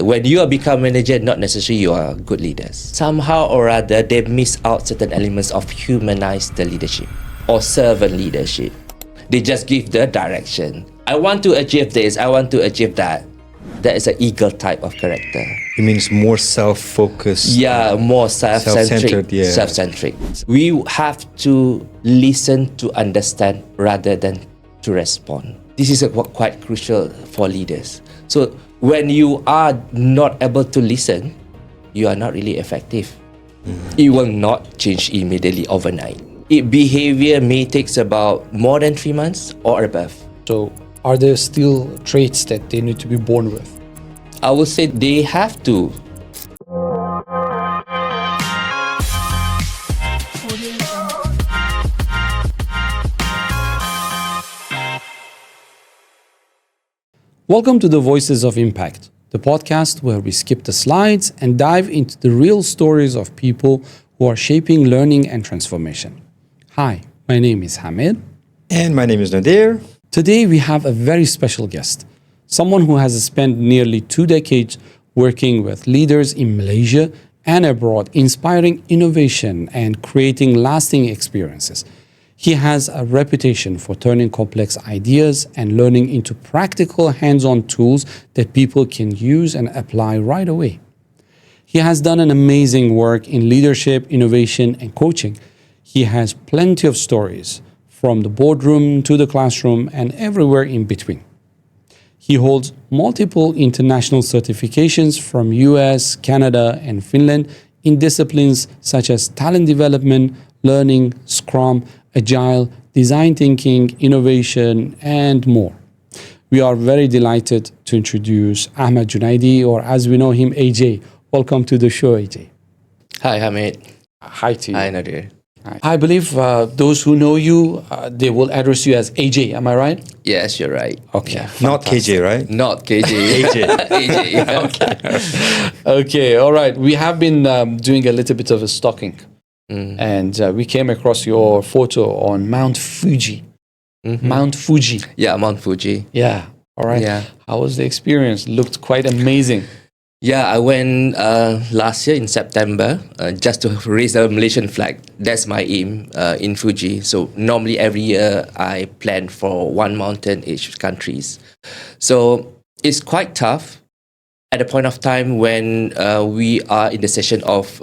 When you are become manager, not necessarily you are good leaders. Somehow or other, they miss out certain elements of humanize the leadership or servant leadership. They just give the direction. I want to achieve this, I want to achieve that. That is an eagle type of character. It means more self-focused. Yeah, more self-centric. Yeah. Self-centric. We have to listen to understand rather than to respond. This is quite crucial for leaders. So when you are not able to listen, you are not really effective. It will not change immediately overnight. Behavior may take about more than 3 months or above. So are there still traits that they need to be born with? I would say they have to. Welcome to the Voices of Impact, the podcast where we skip the slides and dive into the real stories of people who are shaping learning and transformation. Hi, my name is Hamid. And my name is Nadir. Today we have a very special guest, someone who has spent nearly 2 decades working with leaders in Malaysia and abroad, inspiring innovation and creating lasting experiences. He has a reputation for turning complex ideas and learning into practical hands-on tools that people can use and apply right away. He has done an amazing work in leadership, innovation, and coaching. He has plenty of stories, from the boardroom to the classroom and everywhere in between. He holds multiple international certifications from US, Canada, and Finland in disciplines such as talent development, learning, Scrum, Agile, design thinking, innovation, and more. We are very delighted to introduce Ahmad Junaidy, or as we know him, AJ. Welcome to the show, AJ. Hi, Hamid. Hi to you. Hi, Nadir. I believe those who know you, they will address you as AJ. Am I right? Yes, you're right. Okay. Yeah. Not KJ, right? Not KJ. AJ. AJ. Yeah. Okay, all right. We have been doing a little bit of a stalking. And we came across your photo on Mount Fuji. Mount Fuji. Yeah, Mount Fuji. Yeah. All right. Yeah. How was the experience? Looked quite amazing. Yeah, I went last year in September just to raise the Malaysian flag. That's my aim in Fuji. So normally every year I plan for one mountain each countries. So it's quite tough at the point of time when we are in the session of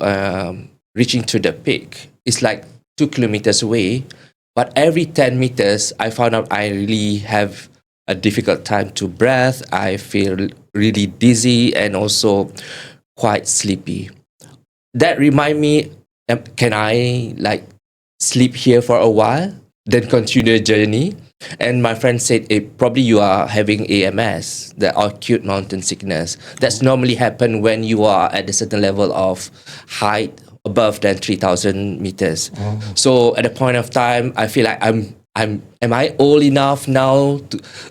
reaching to the peak. It's like 2 kilometers away, but every 10 meters I found out I really have a difficult time to breathe. I feel really dizzy and also quite sleepy. That remind me, can I sleep here for a while, then continue the journey? And my friend said, probably you are having AMS, the acute mountain sickness. That's normally happen when you are at a certain level of height above than 3,000 meters. So at a point of time, I feel like am I old enough now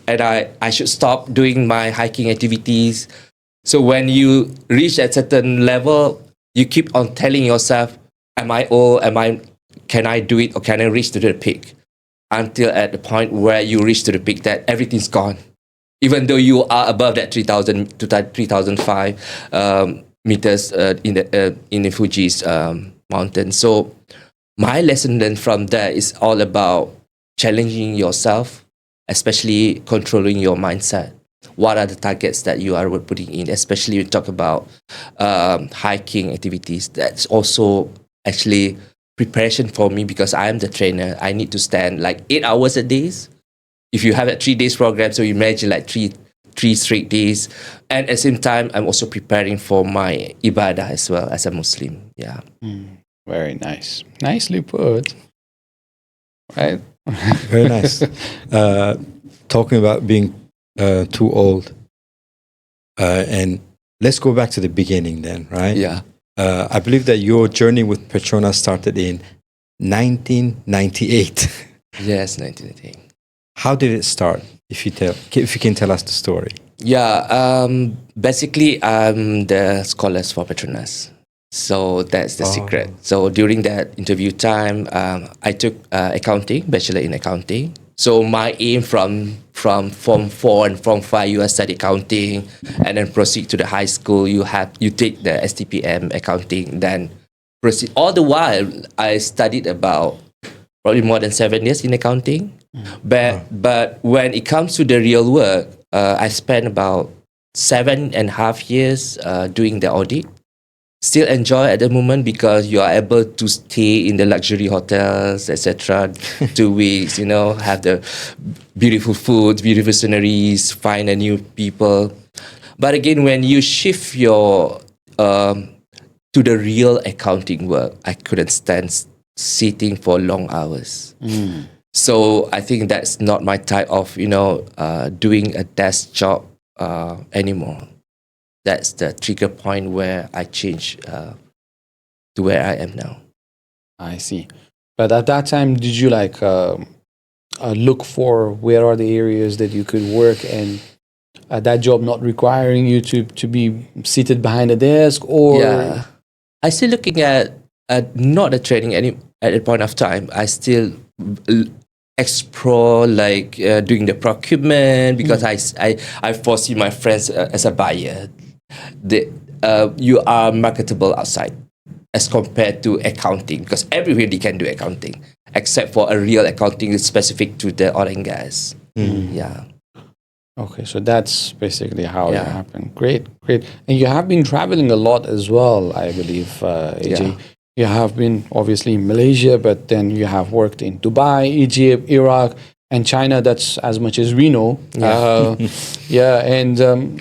and I should stop doing my hiking activities? So when you reach a certain level, you keep on telling yourself, am I old? Can I do it, or can I reach to the peak? Until at the point where you reach to the peak that everything's gone. Even though you are above that 3,000 to 3,005 meters in the Fuji's mountain. So my lesson then from that is all about challenging yourself, especially controlling your mindset. What are the targets that you are putting in, especially when you talk about hiking activities? That's also actually preparation for me because I am the trainer. I need to stand 8 hours a day. If you have a 3 days program, so you imagine three straight days. And at the same time, I'm also preparing for my ibadah as well as a Muslim. Yeah. Very nice. Nicely put. Right? Very nice. Talking about being too old. And let's go back to the beginning then, right? Yeah. I believe that your journey with Petronas started in 1998. Yes, 1998. How did it start? If you can tell us the story. Yeah. Basically, I'm the scholars for Petronas. So that's the secret. So during that interview time, I took accounting, bachelor in accounting. So my aim from Form 4 and Form 5, you have studied accounting, and then proceed to the high school. You take the STPM accounting, then proceed. All the while, I studied about probably more than 7 years in accounting. But when it comes to the real work, I spent about 7.5 years doing the audit. Still enjoy at the moment because you are able to stay in the luxury hotels, etc. 2 weeks, have the beautiful food, beautiful sceneries, find a new people. But again, when you shift your to the real accounting work, I couldn't stand sitting for long hours. So I think that's not my type of doing a desk job anymore. That's the trigger point where I changed to where I am now. I see. But at that time, did you look for where are the areas that you could work, and that job not requiring you to be seated behind a desk, or? Yeah, I still looking at not a training at a point of time. I still explore doing the procurement because I foresee my friends as a buyer. You are marketable outside as compared to accounting, because everybody can do accounting except for a real accounting is specific to the oil and gas. Yeah. Okay, so that's basically how it happened. Great. And you have been traveling a lot as well, I believe, AJ. Yeah. You have been obviously in Malaysia, but then you have worked in Dubai, Egypt, Iraq, and China. That's as much as we know. And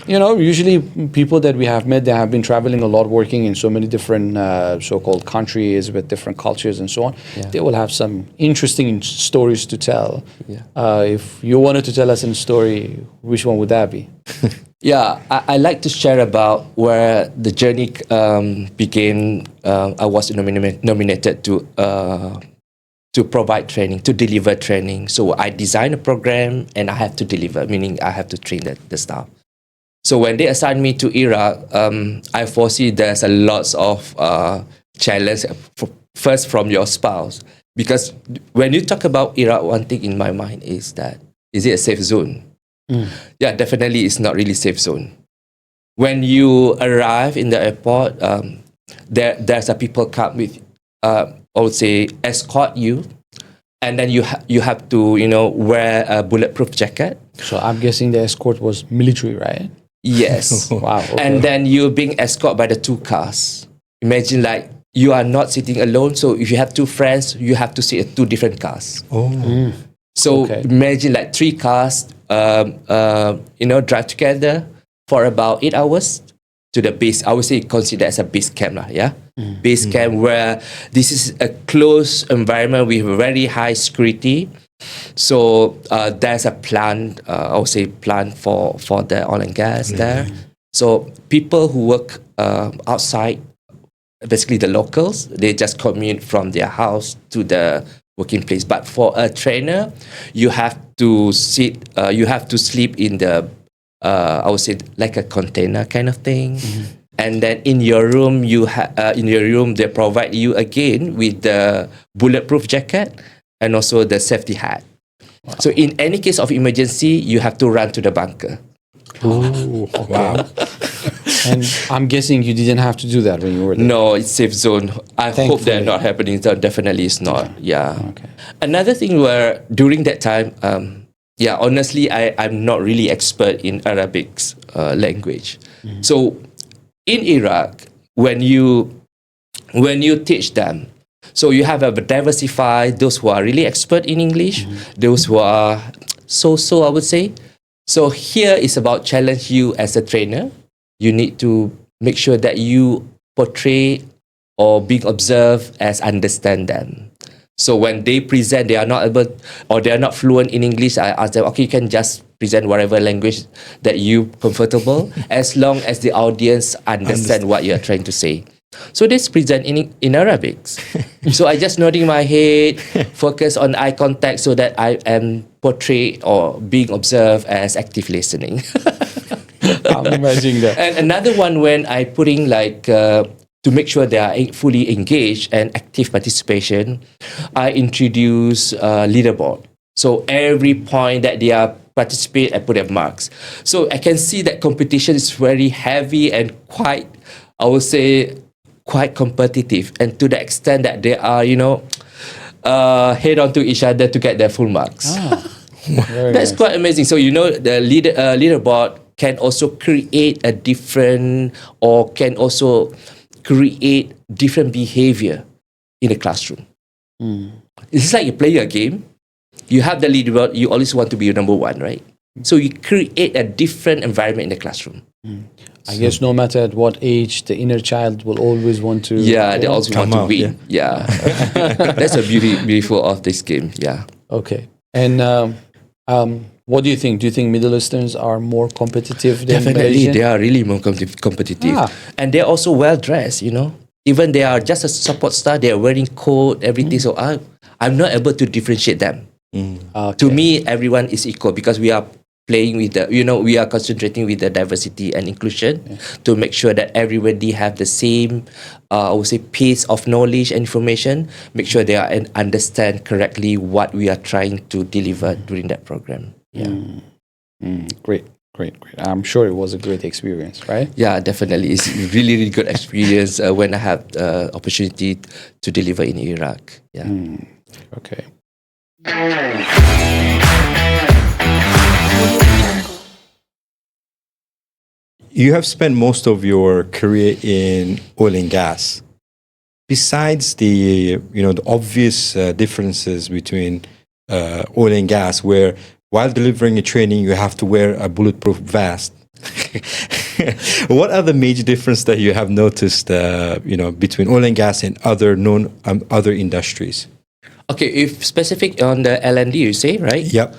usually people that we have met, they have been traveling a lot, working in so many different so-called countries with different cultures and so on. Yeah. They will have some interesting stories to tell. Yeah. If you wanted to tell us a story, which one would that be? Yeah, I like to share about where the journey began. I was nominated to provide training, to deliver training. So I design a program and I have to deliver, meaning I have to train the staff. So when they assigned me to Iraq, I foresee there's a lots of challenge, first from your spouse. Because when you talk about Iraq, one thing in my mind is that, is it a safe zone? Yeah, definitely it's not really safe zone. When you arrive in the airport, there's a people come with, I would say, escort you, and then you have to wear a bulletproof jacket. So I'm guessing the escort was military, right? Yes. Wow. Okay. And then you're being escorted by the 2 cars. Imagine you are not sitting alone. So if you have 2 friends, you have to sit at 2 different cars. So imagine 3 cars, drive together for about 8 hours to the base. I would say consider as a base camp, base camp where this is a closed environment with very high security. So there's a plan, I would say plan for the oil and gas there. So people who work outside, basically the locals, they just commute from their house to the working place. But for a trainer, you have to sleep in the I would say like a container kind of thing. And then in your room, they provide you again with the bulletproof jacket and also the safety hat. Wow. So in any case of emergency, you have to run to the bunker. Oh, wow. And I'm guessing you didn't have to do that when you were there. No, it's safe zone. I hope they're not happening. So definitely it's not. Yeah. Okay. Another thing where during that time, honestly, I'm not really expert in Arabic language. So in Iraq, when you teach them, so you have a diversified those who are really expert in English, those who are so I would say. So here is about challenge you as a trainer. You need to make sure that you portray or being observed as understand them. So when they present, they are not able or they are not fluent in English, I ask them, okay, you can just present whatever language that you comfortable as long as the audience understand what you are trying to say. So they present in Arabic. So I just nodding my head, focus on eye contact so that I am portrayed or being observed as active listening. I'm imagining that. And another one when I putting to make sure they are fully engaged and active participation, I introduce leaderboard. So every point that they are participate, I put their marks. So I can see that competition is very heavy and quite, I would say, quite competitive, and to the extent that they are, head on to each other to get their full marks. That's quite amazing. So the leaderboard can also create a different, or can also create different behavior in the classroom. It's like you play a game. You have the leaderboard. You always want to be number one, right? So you create a different environment in the classroom. I guess no matter at what age, the inner child will always want to. Yeah, they also want to win. Yeah, that's a beautiful of this game. Yeah. Okay. And what do you think? Do you think Middle Easterns are more competitive than Definitely, Malaysian? they are really more competitive, and they're also well dressed. Even they are just a support staff. They are wearing coat, everything. So I'm not able to differentiate them. To me, everyone is equal because we are playing with we are concentrating with the diversity and inclusion to make sure that everybody have the same, I would say, pace of knowledge and information. Make sure they are and understand correctly what we are trying to deliver during that program. Yeah. Great. I'm sure it was a great experience, right? Yeah, definitely. It's really, really good experience when I have the opportunity to deliver in Iraq. Yeah. Okay. You have spent most of your career in oil and gas. Besides the the obvious differences between oil and gas, where while delivering a training you have to wear a bulletproof vest, what are the major differences that you have noticed between oil and gas and other other industries? Okay, if specific on the L&D, you say, right? Yep.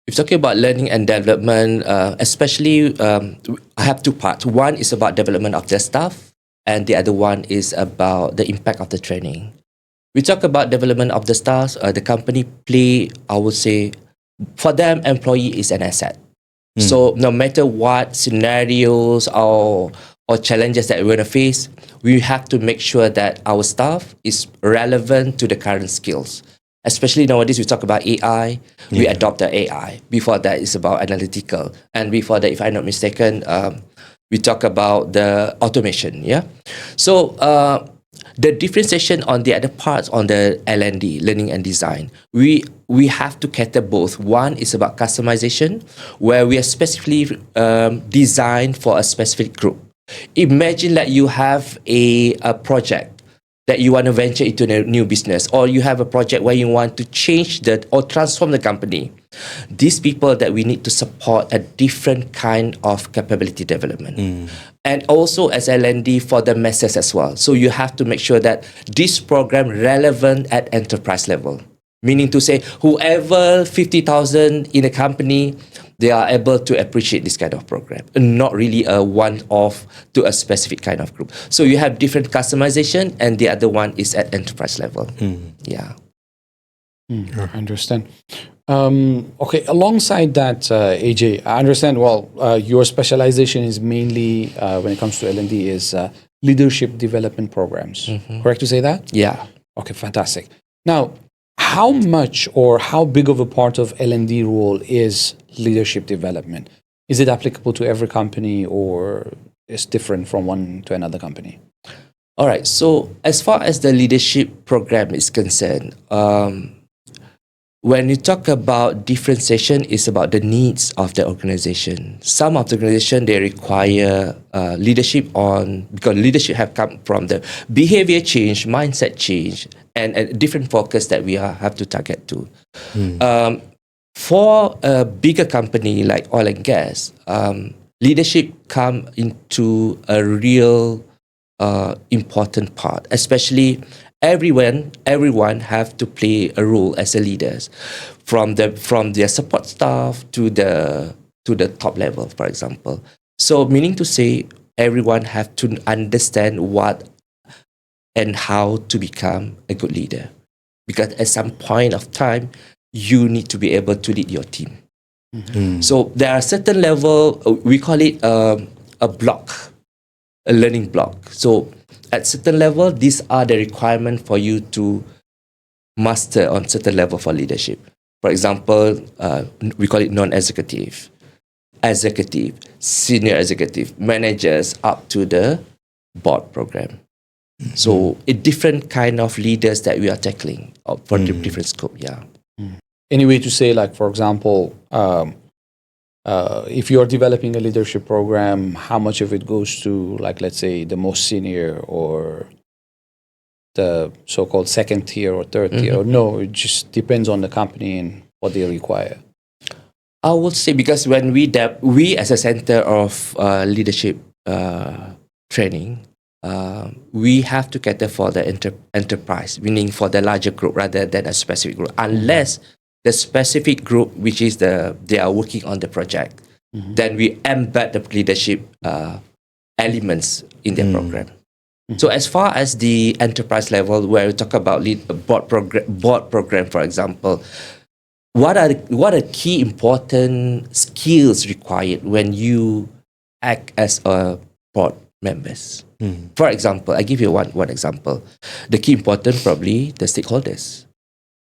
If talking about learning and development, especially, I have two parts. One is about development of the staff, and the other one is about the impact of the training. We talk about development of the staff. The company play, I would say, for them, employee is an asset. So no matter what scenarios or challenges that we're going to face, we have to make sure that our staff is relevant to the current skills. Especially nowadays, we talk about AI. We adopt the AI. Before that, it's about analytical. And before that, if I'm not mistaken, we talk about the automation. Yeah. So the differentiation on the other parts on the L&D, learning and design, we have to cater both. One is about customization, where we are specifically designed for a specific group. Imagine that you have a project that you want to venture into a new business, or you have a project where you want to change or transform the company. These people that we need to support a different kind of capability development. And also as L&D for the masses as well. So you have to make sure that this program relevant at enterprise level. Meaning to say, whoever 50,000 in a company, they are able to appreciate this kind of program, and not really a one-off to a specific kind of group. So you have different customization, and the other one is at enterprise level. Yeah. I understand. Okay, alongside that, AJ, I understand, your specialization is mainly, when it comes to L&D, is leadership development programs. Correct to say that? Yeah. Okay, fantastic. Now, how much or how big of a part of L&D role is leadership development? Is it applicable to every company, or is different from one to another company? All right. So as far as the leadership program is concerned, when you talk about differentiation, it's about the needs of the organization. Some of the organization, they require leadership because leadership have come from the behavior change, mindset change, and a different focus that we have to target to. For a bigger company like oil and gas, leadership come into a real important part, especially everyone have to play a role as a leaders, from their support staff to the top level, for example. So meaning to say, everyone have to understand what and how to become a good leader, because at some point of time you need to be able to lead your team. So there are certain level, we call it a block, a learning block. So at certain level, these are the requirements for you to master on certain level for leadership. For example, we call it non-executive, executive, senior executive, managers up to the board program. So a different kind of leaders that we are tackling for different scope. Yeah. Any way to say, like, for example, if you're developing a leadership program, how much of it goes to, like, let's say, the most senior or the so-called second tier or third tier? Or no, it just depends on the company and what they require. I would say because when we as a center of leadership training, we have to cater for the enterprise, meaning for the larger group rather than a specific group. Unless the specific group, which is they are working on the project, then we embed the leadership elements in their program. So as far as the enterprise level, where we talk about board program, for example, what are key important skills required when you act as a board members? For example, I give you one example. The key important probably the stakeholders.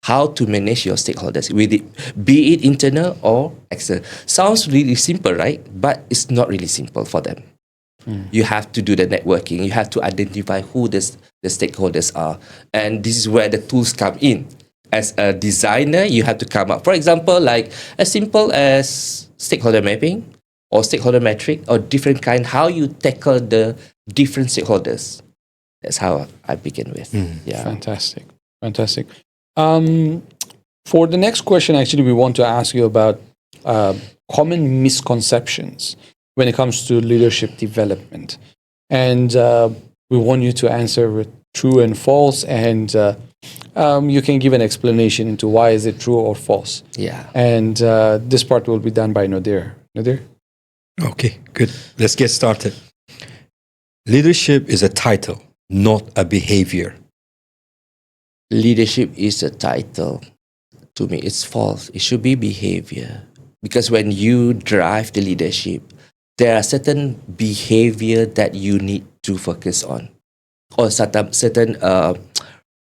How to manage your stakeholders, be it internal or external. Sounds really simple, right? But it's not really simple for them. You have to do the networking. You have to identify who the stakeholders are. And this is where the tools come in. As a designer, you have to come up. For example, like as simple as stakeholder mapping or stakeholder metric or different kind, how you tackle the different stakeholders. That's how I begin with. Yeah. Fantastic. For the next question, actually, we want to ask you about common misconceptions when it comes to leadership development. And we want you to answer with true and false, and you can give an explanation into why is it true or false. Yeah. And this part will be done by Nadir. Nadir? Okay, good. Let's get started. Leadership is a title, not a behavior. Leadership is a title. To me, it's false. It should be behavior. Because when you drive the leadership, there are certain behavior that you need to focus on. Or certain I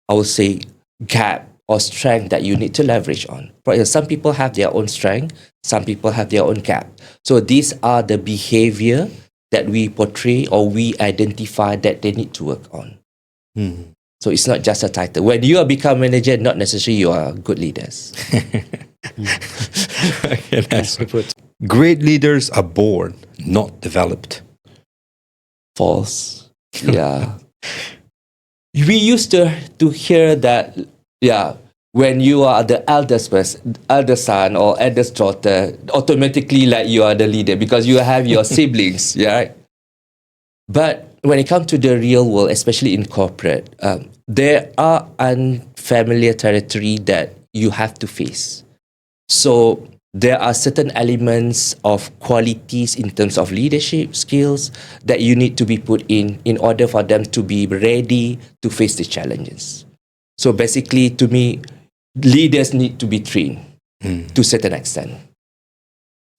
would say, gap or strength that you need to leverage on. For example, some people have their own strength, some people have their own gap. So these are the behavior that we portray or we identify that they need to work on. So it's not just a title. When you become manager, not necessarily you are good leaders. Nicely put. Great leaders are born, not developed. False. Yeah. We used to hear that, when you are the eldest person, eldest son or eldest daughter, automatically like you are the leader because you have your siblings, right? But when it comes to the real world, especially in corporate, there are unfamiliar territory that you have to face. So there are certain elements of qualities in terms of leadership skills that you need to be put in order for them to be ready to face the challenges. So basically, to me, leaders need to be trained to a certain extent.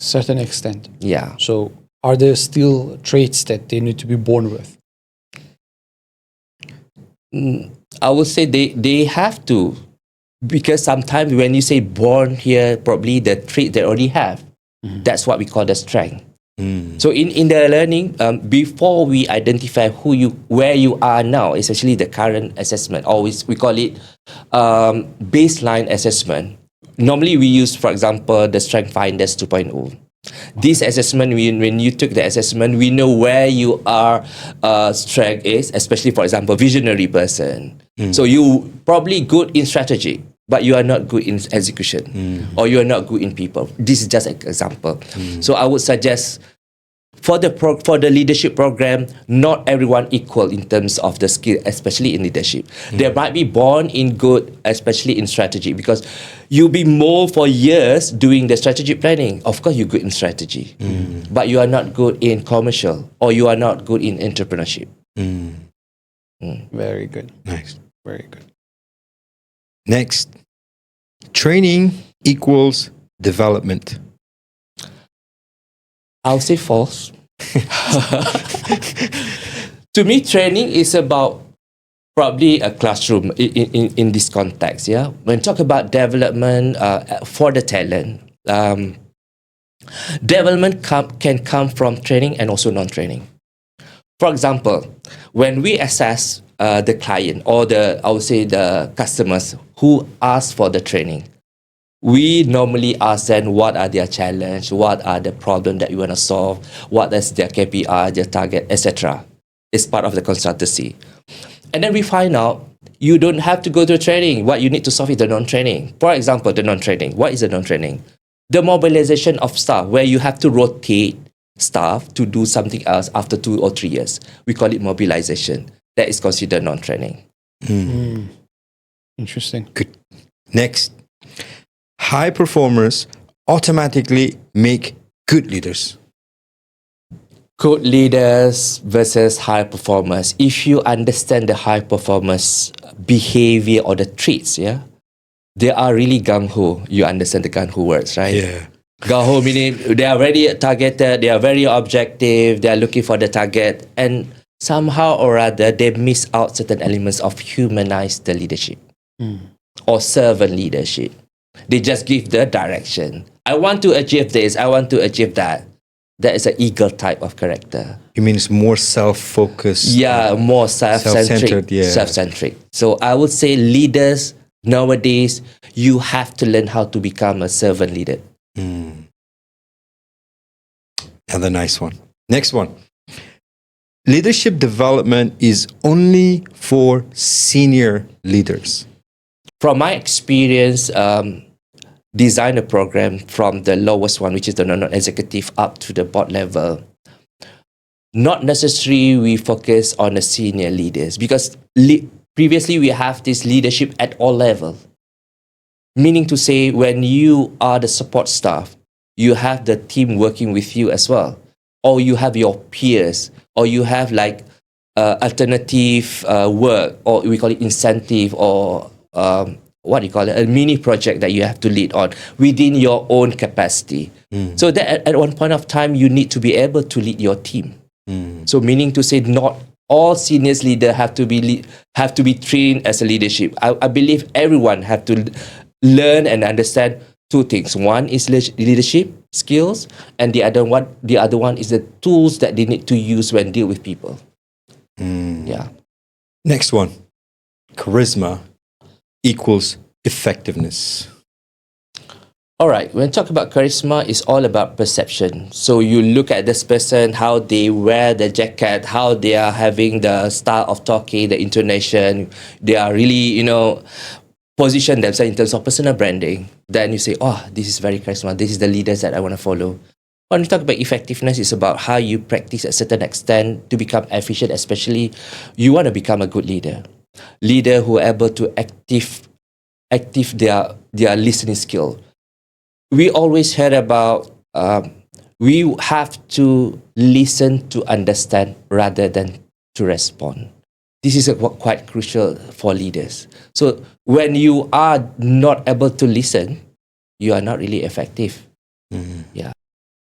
Certain extent. Yeah. So are there still traits that they need to be born with? I would say they have to. Because sometimes when you say born here, probably the trait they already have, that's what we call the strength. So in the learning, before we identify where you are now, especially the current assessment, we call it baseline assessment. Normally we use, for example, the Strength Finders 2.0. This assessment, when you took the assessment, we know where you are strength is, especially, for example, visionary person. So you probably good in strategy, but you are not good in execution, or you are not good in people. This is just an example. So I would suggest for the leadership program, not everyone equal in terms of the skill, especially in leadership. They might be born in good, especially in strategy, because you'll be more for years doing the strategic planning. Of course, you're good in strategy, but you are not good in commercial, or you are not good in entrepreneurship. Very good. Nice. Very good. Next, training equals development. I'll say false. To me, training is about Probably a classroom in this context. Yeah, when talk about development for the talent, development can come from training and also non-training. For example, when we assess the client or I would say the customers who ask for the training, we normally ask them what are their challenge, what are the problem that you want to solve, what is their KPI, their target, etc. It's part of the consultancy. And then we find out you don't have to go to training. What you need to solve is the non-training. For example, the non-training. What is the non-training? The mobilization of staff, where you have to rotate staff to do something else after 2 or 3 years. We call it mobilization. That is considered non-training. Interesting. Good. Next, high performers automatically make good leaders. Good leaders versus high performers. If you understand the high performers behavior or the traits, yeah, they are really gung-ho. You understand the gung-ho words, right? Yeah. Gung-ho meaning they are very targeted, they are very objective, they are looking for the target, and somehow or other they miss out certain elements of humanize the leadership or servant leadership. They just give the direction. I want to achieve this, I want to achieve that. That is an eagle type of character. You mean it's more self-focused? Yeah, more self-centric. Self-centered, yeah. Self-centric. So I would say leaders nowadays, you have to learn how to become a servant leader. Another nice one. Next one. Leadership development is only for senior leaders. From my experience, design a program from the lowest one, which is the non-executive, up to the board level. Not necessarily we focus on the senior leaders because previously we have this leadership at all levels. Meaning to say, when you are the support staff, you have the team working with you as well. Or you have your peers, or you have like alternative work, or we call it incentive, or what do you call it, a mini project that you have to lead on within your own capacity. So that at one point of time, you need to be able to lead your team. So meaning to say, not all seniors leader have to be trained as a leadership. I believe everyone have to learn and understand two things. One is leadership skills, and the other one is the tools that they need to use when deal with people. Yeah. Next one. Charisma equals effectiveness. All right, when talk about charisma, it's all about perception. So you look at this person, how they wear the jacket, how they are having the style of talking, the intonation. They are really, position themselves in terms of personal branding. Then you say, oh, this is very charisma. This is the leaders that I want to follow. When we talk about effectiveness, it's about how you practice at a certain extent to become efficient, especially you want to become a good leader. Leader who are able to active their listening skill. We always heard about we have to listen to understand rather than to respond. This is quite crucial for leaders. So when you are not able to listen, you are not really effective. Yeah.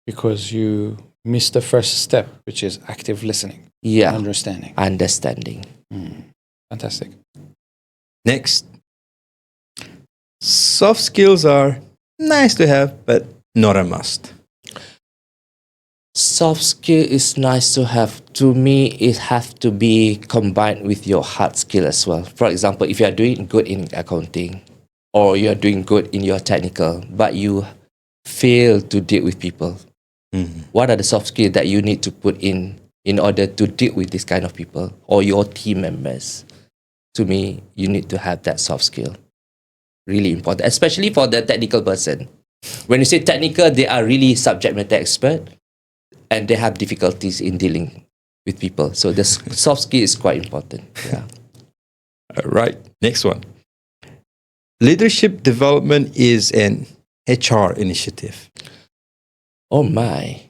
Because you missed the first step, which is active listening. Yeah. Understanding. Fantastic. Next. Soft skills are nice to have, but not a must. Soft skill is nice to have. To me, it has to be combined with your hard skill as well. For example, if you are doing good in accounting or you are doing good in your technical, but you fail to deal with people, what are the soft skills that you need to put in order to deal with this kind of people or your team members? To me, you need to have that soft skill. Really important, especially for the technical person. When you say technical, they are really subject matter expert and they have difficulties in dealing with people. So the soft skill is quite important. Yeah. All right. Next one. Leadership development is an HR initiative. Oh my.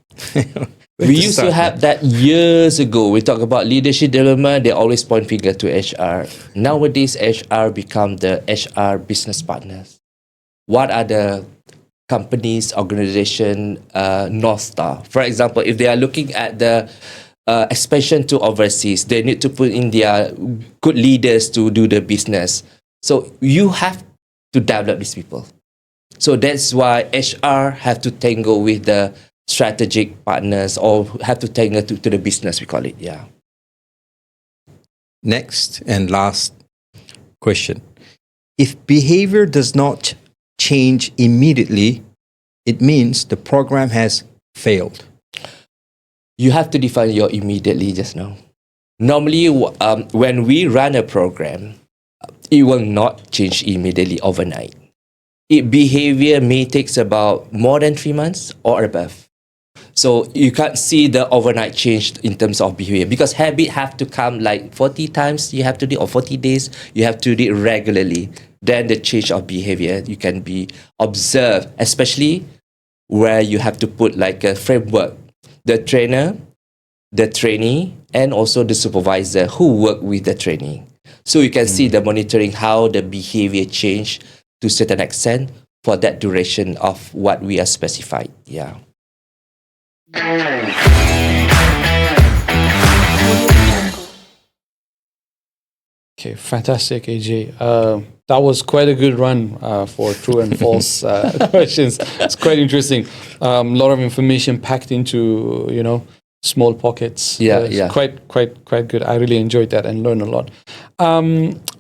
We used to have that years ago. We talk about leadership development, they always point finger to HR. Nowadays, HR become the HR business partners. What are the companies, organization, North Star? For example, if they are looking at the expansion to overseas. They need to put in their good leaders to do the business. So you have to develop these people. So that's why HR have to tango with the strategic partners or have to tango to the business, we call it. Yeah. Next and last question. If behavior does not change immediately, it means the program has failed. You have to define your immediately just now. Normally, when we run a program, it will not change immediately overnight. Behavior may takes about more than 3 months or above. So you can't see the overnight change in terms of behavior because habit have to come like 40 times you have to do or 40 days you have to do it regularly. Then the change of behavior you can be observed, especially where you have to put like a framework. The trainer, the trainee, and also the supervisor who work with the trainee. So you can see the monitoring how the behavior change to a certain extent for that duration of what we are specified. Yeah. Okay, fantastic, AJ. That was quite a good run for true and false questions. It's quite interesting. A lot of information packed into small pockets. It's quite good. I really enjoyed that and learned a lot.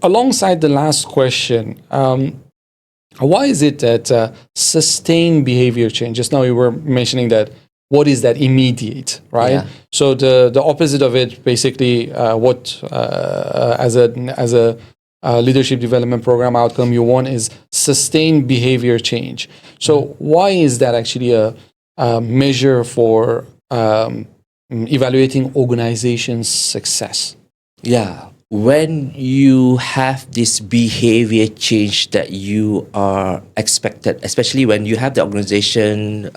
Alongside the last question, why is it that sustained behavior change? Just now you were mentioning that. What is that immediate, right? Yeah. So the opposite of it, basically, as a leadership development program outcome you want is sustained behavior change. So why is that actually a measure for evaluating organization's success? Yeah. When you have this behavior change that you are expected, especially when you have the organization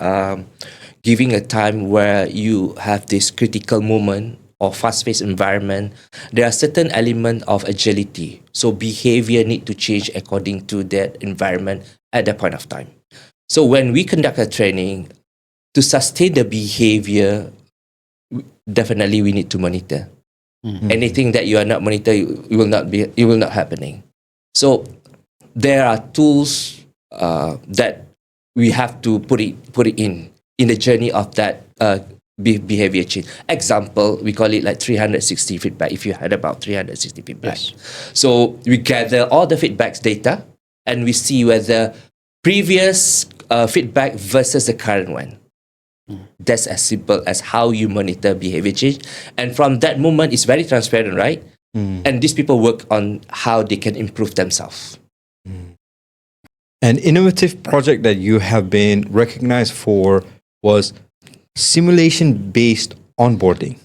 giving a time where you have this critical moment or fast-paced environment, there are certain elements of agility. So behavior need to change according to that environment at that point of time. So when we conduct a training, to sustain the behavior, definitely we need to monitor. Mm-hmm. Anything that you are not monitoring, it will not happening. So there are tools that we have to put it in the journey of that behavior change. Example, we call it like 360 feedback, if you heard about 360 feedback. Yes. So we gather all the feedbacks data and we see whether previous feedback versus the current one. That's as simple as how you monitor behavior change. And from that moment, it's very transparent, right? And these people work on how they can improve themselves. An innovative project that you have been recognized for was simulation-based onboarding.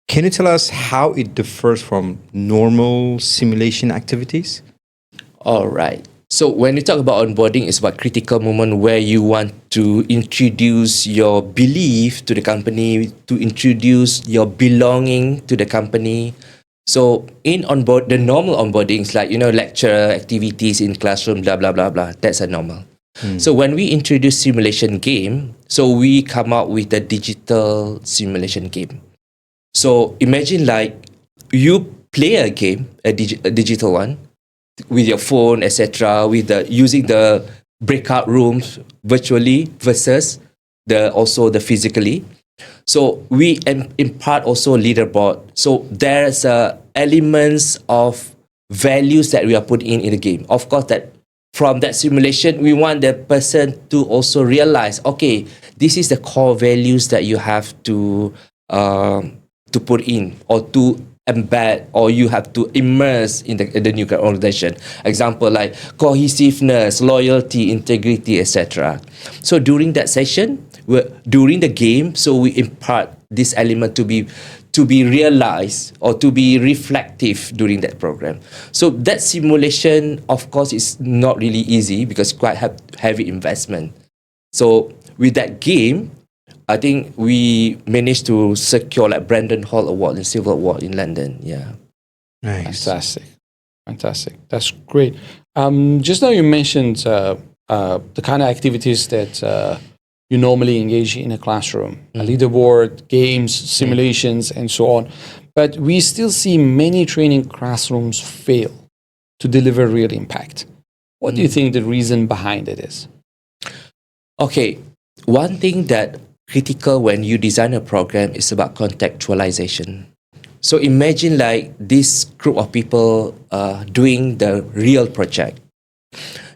Can you tell us how it differs from normal simulation activities? All right. So when you talk about onboarding, it's about critical moment where you want to introduce your belief to the company, to introduce your belonging to the company. So in onboard, the normal onboardings like, lecture, activities in classroom, blah, blah, blah, blah, that's a normal. So when we introduce simulation game, so we come out with a digital simulation game. So imagine like you play a game, a digital one, with your phone, etc., using the breakout rooms virtually versus also the physically. So we impart also leaderboard. So there's elements of values that we are putting in the game. Of course, that from that simulation, we want the person to also realize, okay, this is the core values that you have to put in or to embed, or you have to immerse in the new organization. Example like cohesiveness, loyalty, integrity, etc. So during that session, during the game, so we impart this element to be realized or to be reflective during that program. So that simulation, of course, is not really easy because quite heavy investment. So with that game, I think we managed to secure like Brandon Hall Award and Silver Award in London. Yeah. Nice. Fantastic. That's great. Just now you mentioned the kind of activities that you normally engage in a classroom, a leaderboard, games, simulations, and so on. But we still see many training classrooms fail to deliver real impact. What do you think the reason behind it is? Okay, one thing that critical when you design a program is about contextualization. So imagine like this group of people doing the real project.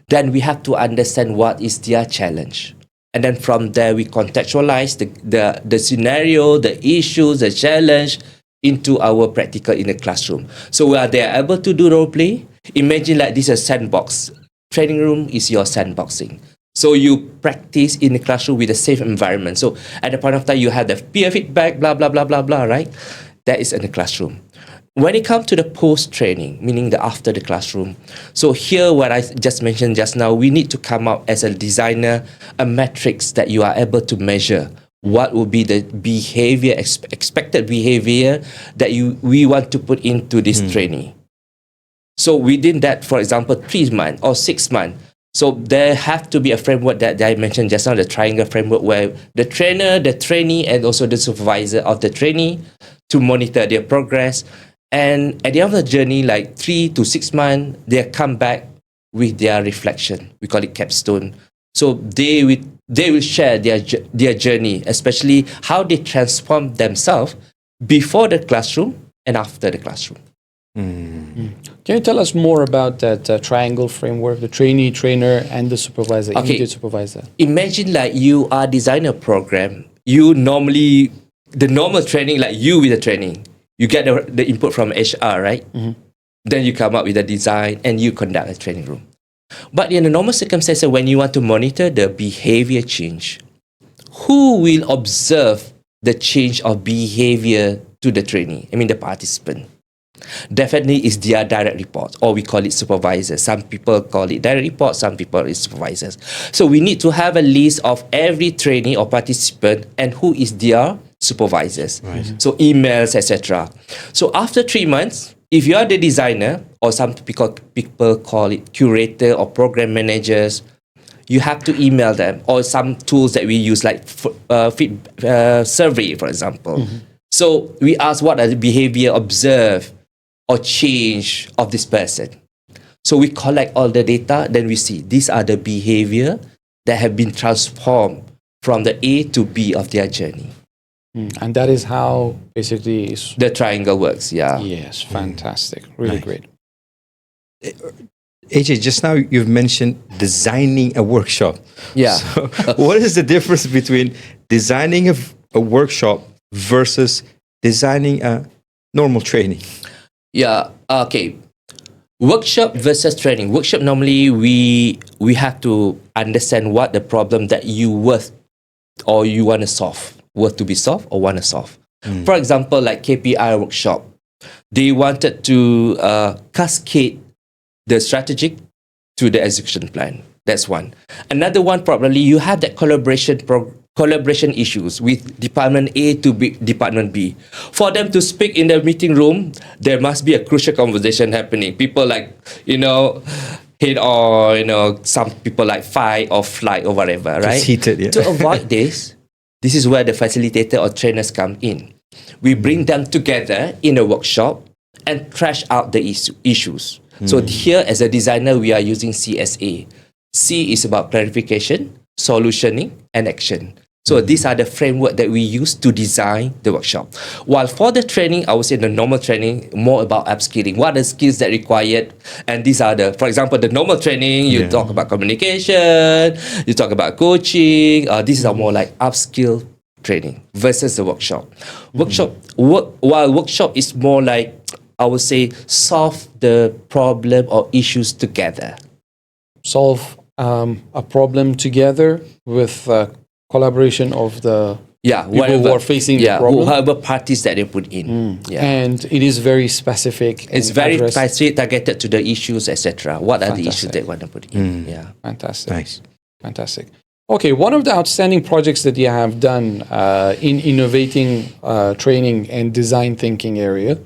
Then we have to understand what is their challenge. And then from there, we contextualize the scenario, the issues, the challenge into our practical in the classroom. So where they are able to do role play, imagine like this is a sandbox. Training room is your sandboxing. So you practice in the classroom with a safe environment. So at the point of time, you have the peer feedback, blah, blah, blah, blah, blah, right? That is in the classroom. When it comes to the post-training, meaning the after the classroom, so here what I just mentioned just now, we need to come up as a designer, a metrics that you are able to measure. What will be the behavior, expected behavior that we want to put into this training. So within that, for example, 3 months or 6 months, so there have to be a framework that I mentioned just now, the triangle framework, where the trainer, the trainee, and also the supervisor of the trainee to monitor their progress. And at the end of the journey, like 3 to 6 months, they come back with their reflection. We call it capstone. So they will share their journey, especially how they transform themselves before the classroom and after the classroom. Can you tell us more about that triangle framework, the trainee, trainer, and the supervisor, immediate supervisor? Imagine like you are design a program. You normally, the normal training, like you with the training, you get the input from HR, right? Then you come up with a design and you conduct a training room. But in a normal circumstances, when you want to monitor the behavior change, who will observe the change of behavior to the trainee? I mean, the participant. Definitely is their direct report, or we call it supervisor. Some people call it direct report, some people is supervisors. So we need to have a list of every trainee or participant and who is their supervisors. So emails, etc. So after 3 months, if you are the designer, or some people call it curator or program managers, you have to email them, or some tools that we use like survey, for example. So we ask what are the behavior observed or change of this person. So we collect all the data, then we see these are the behavior that have been transformed from the A to B of their journey. And that is how basically the triangle works, yeah. Yes, fantastic. Really great. AJ, just now you've mentioned designing a workshop. Yeah. So what is the difference between designing a workshop versus designing a normal training? Yeah, okay. Workshop versus training. Workshop, normally we have to understand what the problem that you worth or you want to solve. Worth to be solved or want to solve. For example, like KPI workshop. They wanted to cascade the strategic to the execution plan. That's one. Another one, probably you have that collaboration issues with department A to department B. For them to speak in the meeting room, there must be a crucial conversation happening. People like, hit or, some people like fight or flight or whatever, right? It's heated, yeah. To avoid this is where the facilitator or trainers come in. We bring them together in a workshop and thrash out the issues. So here, as a designer, we are using CSA. C is about clarification, solutioning, and action. So these are the framework that we use to design the workshop. While for the training, I would say the normal training, more about upskilling. What are the skills that required? And these are for example, the normal training, you talk about communication, you talk about coaching. These are more like upskill training versus the workshop. While workshop is more like, I would say, solve the problem or issues together. Solve a problem together with collaboration of the people who are facing the problem. Whoever parties that they put in. And it is very specific. It's very specific, targeted to the issues, etc. What are the issues they want to put in? Fantastic. Nice. Fantastic. Okay, one of the outstanding projects that you have done in innovating training and design thinking area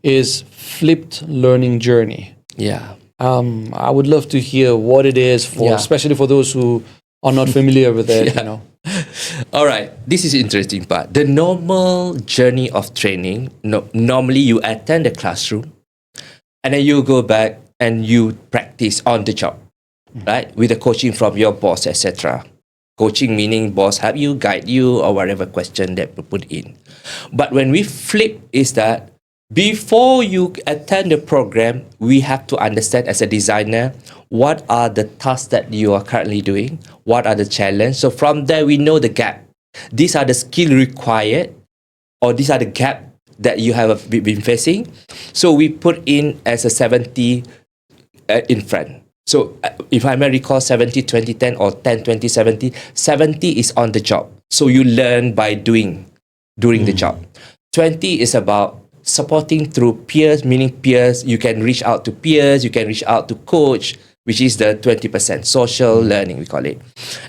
is flipped learning journey. Yeah. I would love to hear what it is for, especially for those who are not familiar with it, Yeah. All right, this is the interesting part. The normal journey of training, normally you attend the classroom and then you go back and you practice on the job, right? With the coaching from your boss, etc. Coaching meaning boss help you, guide you, or whatever question that we put in. But when we flip is that before you attend the program, we have to understand as a designer, what are the tasks that you are currently doing? What are the challenges? So from there, we know the gap. These are the skill required, or these are the gap that you have been facing. So we put in as a 70 in front. So if I may recall 70, 20, 10 or 10, 20, 70, 70 is on the job. So you learn by doing during the job. 20 is about supporting through peers, meaning peers, you can reach out to peers, you can reach out to coach, which is the 20%, social learning, we call it.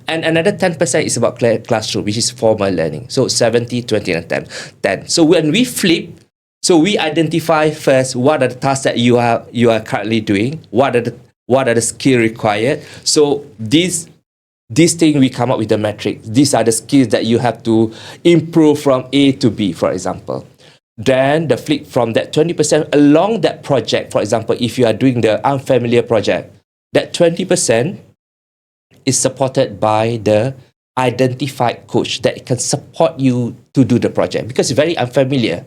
And another 10% is about classroom, which is formal learning. So 70, 20, and 10. So when we flip, so we identify first what are the tasks that you are currently doing, what are the skill required. So this thing we come up with the metric. These are the skills that you have to improve from A to B, for example. Then the flip from that 20% along that project, for example, if you are doing the unfamiliar project, that 20% is supported by the identified coach that can support you to do the project because it's very unfamiliar.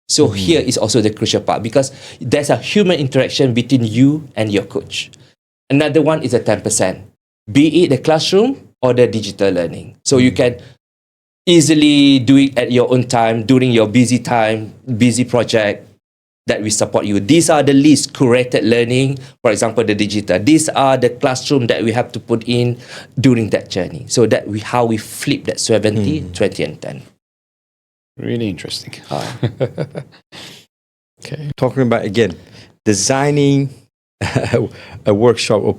So here is also the crucial part because there's a human interaction between you and your coach. Another one is a 10%, be it the classroom or the digital learning. So you can easily do it at your own time, during your busy time, busy project that we support you. These are the least curated learning, for example, the digital. These are the classroom that we have to put in during that journey. So that how we flip that 70, 20, and 10. Really interesting. Okay. Talking about, again, designing a workshop or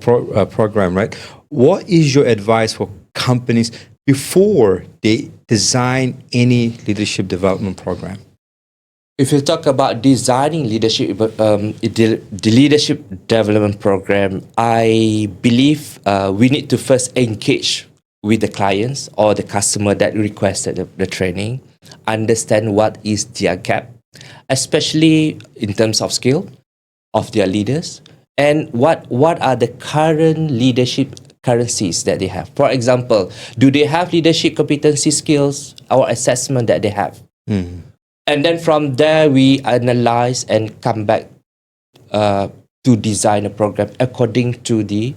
program, right? What is your advice for companies before they design any leadership development program? If you talk about designing leadership, the leadership development program, I believe we need to first engage with the clients or the customer that requested the training, understand what is their gap, especially in terms of skill of their leaders, and what are the current leadership currencies that they have. For example, do they have leadership competency skills or assessment that they have? And then from there, we analyze and come back to design a program according to the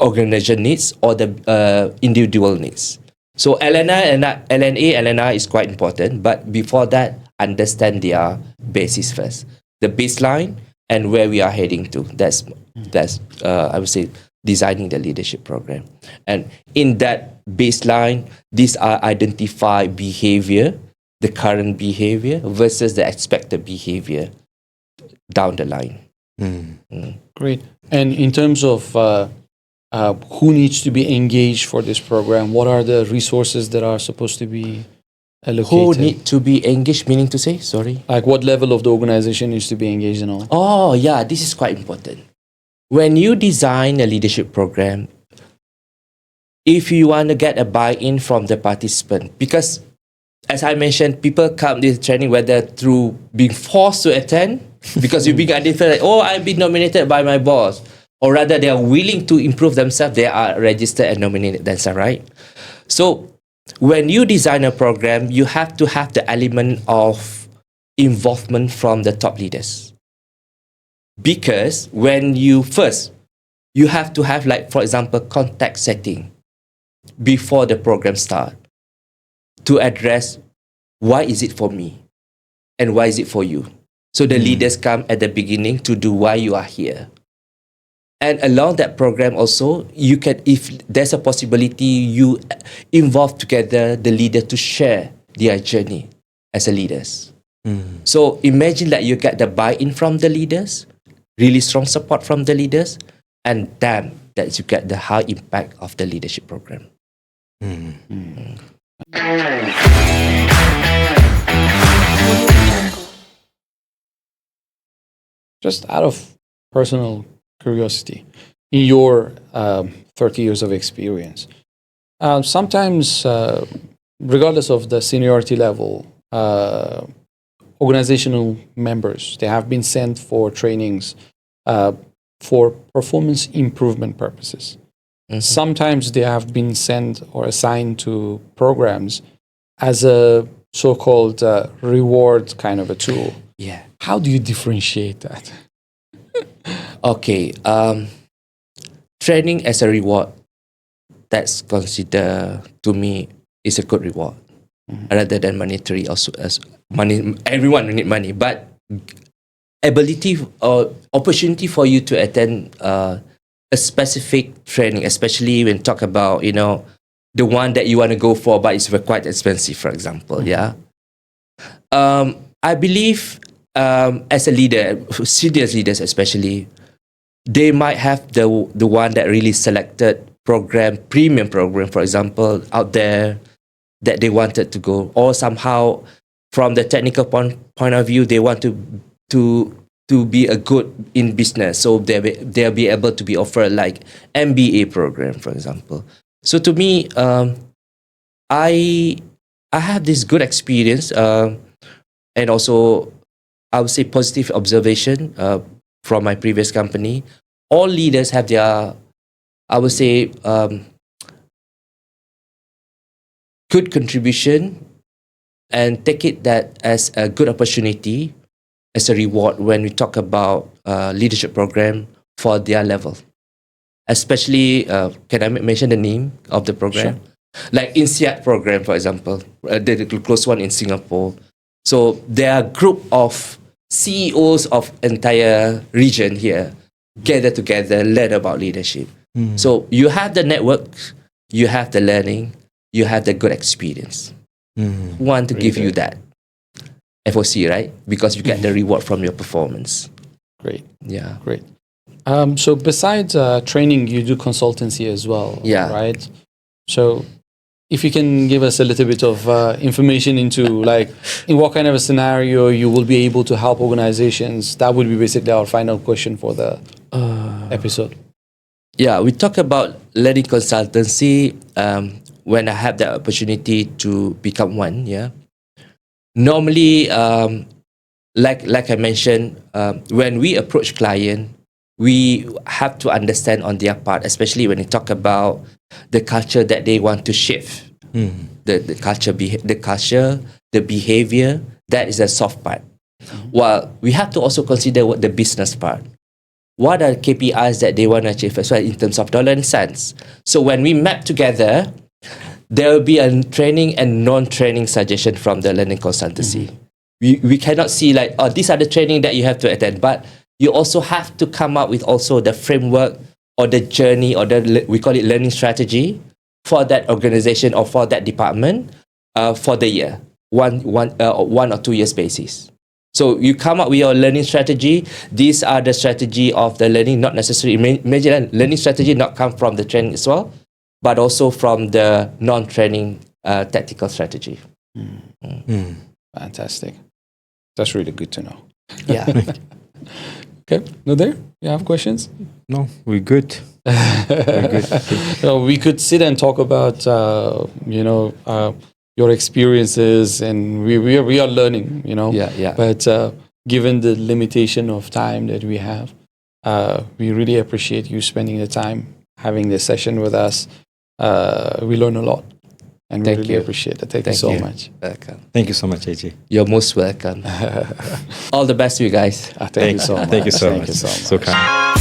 organization needs or the individual needs. So LNA is quite important, but before that, understand their basis first, the baseline and where we are heading to. That's I would say designing the leadership program. And in that baseline, these are identified behavior, the current behavior versus the expected behavior down the line. Great. And in terms of who needs to be engaged for this program, what are the resources that are supposed to be allocated? Who need to be engaged, meaning to say? Sorry? Like what level of the organization needs to be engaged and all? Oh, yeah, this is quite important. When you design a leadership program, if you want to get a buy-in from the participant, because as I mentioned, people come to this training whether through being forced to attend, because you're being identified, like, oh, I've been nominated by my boss, or rather they are willing to improve themselves, they are registered and nominated themselves, right? So when you design a program, you have to have the element of involvement from the top leaders. Because when you have to have, like, for example, context setting before the program starts to address why is it for me and why is it for you. So the leaders come at the beginning to do why you are here. And along that program also, you can, if there's a possibility, you involve together the leader to share their journey as a leaders. So imagine that you get the buy-in from the leaders, really strong support from the leaders, and then that you get the high impact of the leadership program. Just out of personal curiosity, in your 30 years of experience, sometimes, regardless of the seniority level, organizational members, they have been sent for trainings for performance improvement purposes. Mhm. Sometimes they have been sent or assigned to programs as a so-called reward kind of a tool. Yeah. How do you differentiate that? Okay. Training as a reward, that's considered to me is a good reward, rather than monetary. Also, as money, everyone need money, but ability or opportunity for you to attend a specific training, especially when talk about the one that you want to go for, but it's quite expensive. For example, yeah. I believe as a leader, senior leaders especially, they might have the one that really selected premium program, for example, out there that they wanted to go, or somehow from the technical point of view, they want to be a good in business, so they'll be able to be offered like MBA program, for example. So to me, I have this good experience, and also I would say positive observation from my previous company. All leaders have their, I would say, good contribution, and take it that as a good opportunity, as a reward when we talk about leadership program for their level. Especially, can I mention the name of the program? Sure. Like INSEAD program, for example, the close one in Singapore. So there are a group of CEOs of entire region here gather together, learn about leadership. So you have the network, you have the learning, you have the good experience. Want to give you that FOC, right? Because you get the reward from your performance. Great. Yeah. Great. So besides training, you do consultancy as well, Yeah. right? So if you can give us a little bit of information into like in what kind of a scenario you will be able to help organizations, that would be basically our final question for the episode. Yeah, we talk about learning consultancy when I have the opportunity to become one. Yeah. Normally, like I mentioned, when we approach client, we have to understand on their part, especially when we talk about the culture that they want to shift. The culture, the behavior, that is the soft part. While we have to also consider what the business part. What are KPIs that they want to achieve as well in terms of dollar and cents? So when we map together, there will be a training and non-training suggestion from the learning consultancy. We cannot see like, oh, these are the training that you have to attend, but you also have to come up with also the framework or the journey or we call it learning strategy for that organization or for that department for the year, one or 2 years basis. So you come up with your learning strategy. These are the strategy of the learning, not necessarily major learning strategy, not come from the training as well, but also from the non-training tactical strategy. Fantastic. That's really good to know. Yeah. Okay, no there? You have questions? No, we're good. We're good. So we could sit and talk about, your experiences, and we are learning, Yeah. But given the limitation of time that we have, we really appreciate you spending the time having this session with us. We learn a lot, and we really appreciate it. Thank you so much. Welcome. Thank you so much, AJ. You're most welcome. All the best to you guys. Thank you so much. Thank you so Thank much. you so much. So kind.